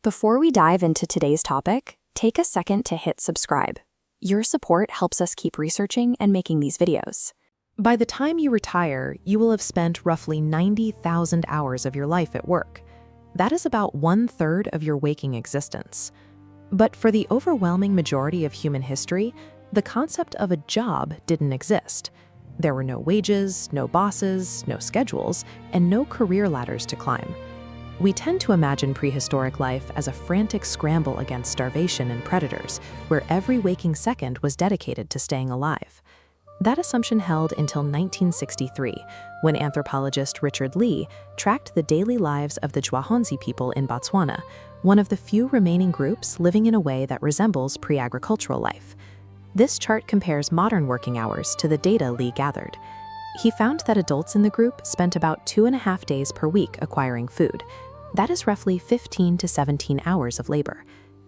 Before we dive into today's topic, take a second to hit subscribe. Your support helps us keep researching and making these videos. By the time you retire, you will have spent roughly 90,000 hours of your life at work. That is about 1/3 of your waking existence. But for the overwhelming majority of human history, the concept of a job didn't exist. There were no wages, no bosses, no schedules, and no career ladders to climb. We tend to imagine prehistoric life as a frantic scramble against starvation and predators, where every waking second was dedicated to staying alive. That assumption held until 1963, when anthropologist Richard Lee tracked the daily lives of the Jwahonzi people in Botswana, one of the few remaining groups living in a way that resembles pre-agricultural life. This chart compares modern working hours to the data Lee gathered. He found that adults in the group spent about 2.5 days per week acquiring food. That is roughly 15 to 17 hours of labor.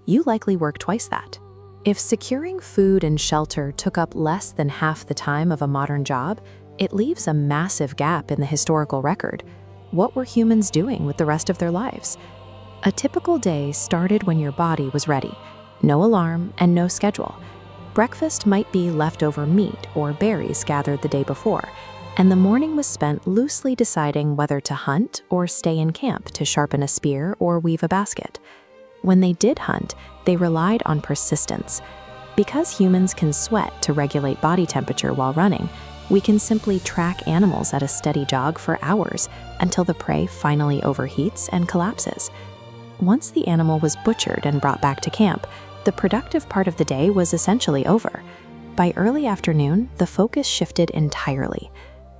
You likely work twice that. If securing food and shelter took up less than half the time of a modern job, it leaves a massive gap in the historical record. What were humans doing with the rest of their lives? A typical day started when your body was ready. No alarm and no schedule. Breakfast might be leftover meat or berries gathered the day before, and the morning was spent loosely deciding whether to hunt or stay in camp to sharpen a spear or weave a basket. When they did hunt, they relied on persistence. Because humans can sweat to regulate body temperature while running, we can simply track animals at a steady jog for hours until the prey finally overheats and collapses. Once the animal was butchered and brought back to camp, the productive part of the day was essentially over. By early afternoon, the focus shifted entirely.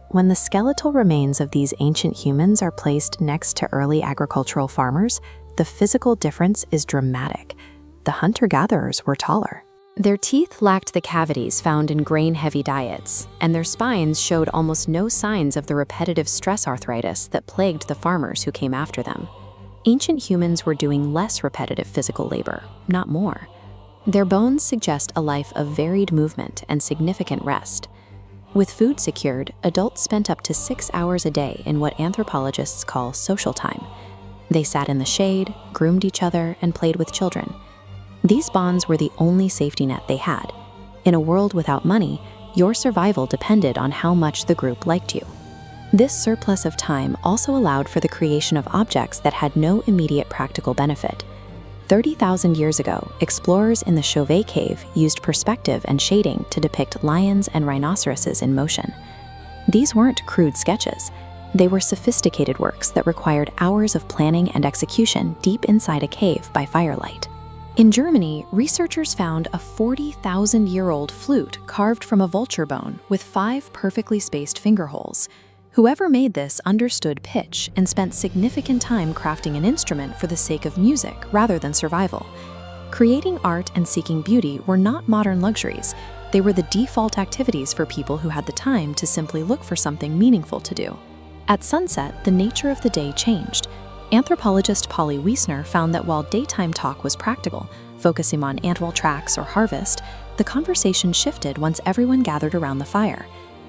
When the skeletal remains of these ancient humans are placed next to early agricultural farmers, the physical difference is dramatic. The hunter-gatherers were taller. Their teeth lacked the cavities found in grain-heavy diets, and their spines showed almost no signs of the repetitive stress arthritis that plagued the farmers who came after them. Ancient humans were doing less repetitive physical labor, not more. Their bones suggest a life of varied movement and significant rest. With food secured, adults spent up to 6 hours a day in what anthropologists call social time. They sat in the shade, groomed each other, and played with children. These bonds were the only safety net they had. In a world without money, your survival depended on how much the group liked you. This surplus of time also allowed for the creation of objects that had no immediate practical benefit. 30,000 years ago, explorers in the Chauvet Cave used perspective and shading to depict lions and rhinoceroses in motion. These weren't crude sketches. They were sophisticated works that required hours of planning and execution deep inside a cave by firelight. In Germany, researchers found a 40,000-year-old flute carved from a vulture bone with 5 perfectly spaced finger holes. Whoever made this understood pitch and spent significant time crafting an instrument for the sake of music rather than survival. Creating art and seeking beauty were not modern luxuries. They were the default activities for people who had the time to simply look for something meaningful to do. At sunset, the nature of the day changed. Anthropologist Polly Wiesner found that while daytime talk was practical, focusing on antwall tracks or harvest, the conversation shifted once everyone gathered around the fire.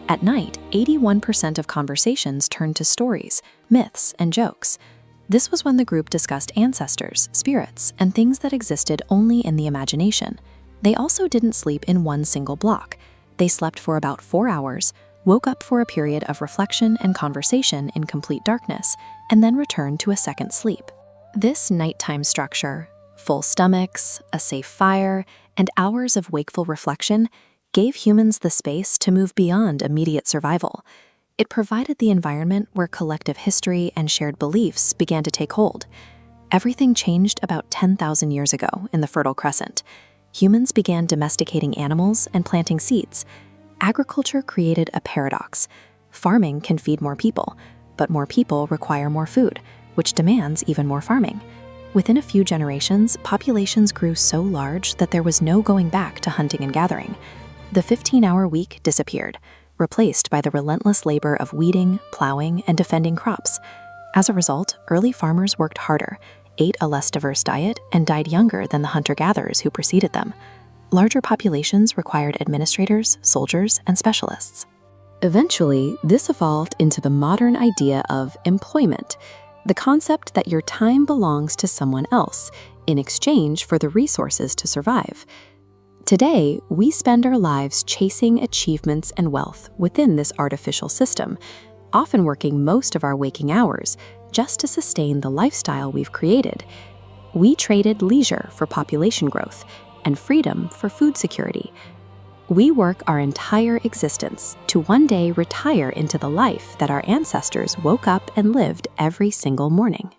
At night, 81% of conversations turned to stories, myths, and jokes. This was when the group discussed ancestors, spirits, and things that existed only in the imagination. They also didn't sleep in one single block. They slept for about 4 hours, woke up for a period of reflection and conversation in complete darkness, and then returned to a second sleep. This nighttime structure, full stomachs, a safe fire, and hours of wakeful reflection gave humans the space to move beyond immediate survival. It provided the environment where collective history and shared beliefs began to take hold. Everything changed about 10,000 years ago in the Fertile Crescent. Humans began domesticating animals and planting seeds. Agriculture created a paradox. Farming can feed more people, but more people require more food, which demands even more farming. Within a few generations, populations grew so large that there was no going back to hunting and gathering. The 15-hour week disappeared, replaced by the relentless labor of weeding, plowing, and defending crops. As a result, early farmers worked harder, ate a less diverse diet, and died younger than the hunter-gatherers who preceded them. Larger populations required administrators, soldiers, and specialists. Eventually, this evolved into the modern idea of employment, the concept that your time belongs to someone else, in exchange for the resources to survive. Today, we spend our lives chasing achievements and wealth within this artificial system, often working most of our waking hours just to sustain the lifestyle we've created. We traded leisure for population growth and freedom for food security. We work our entire existence to one day retire into the life that our ancestors woke up and lived every single morning.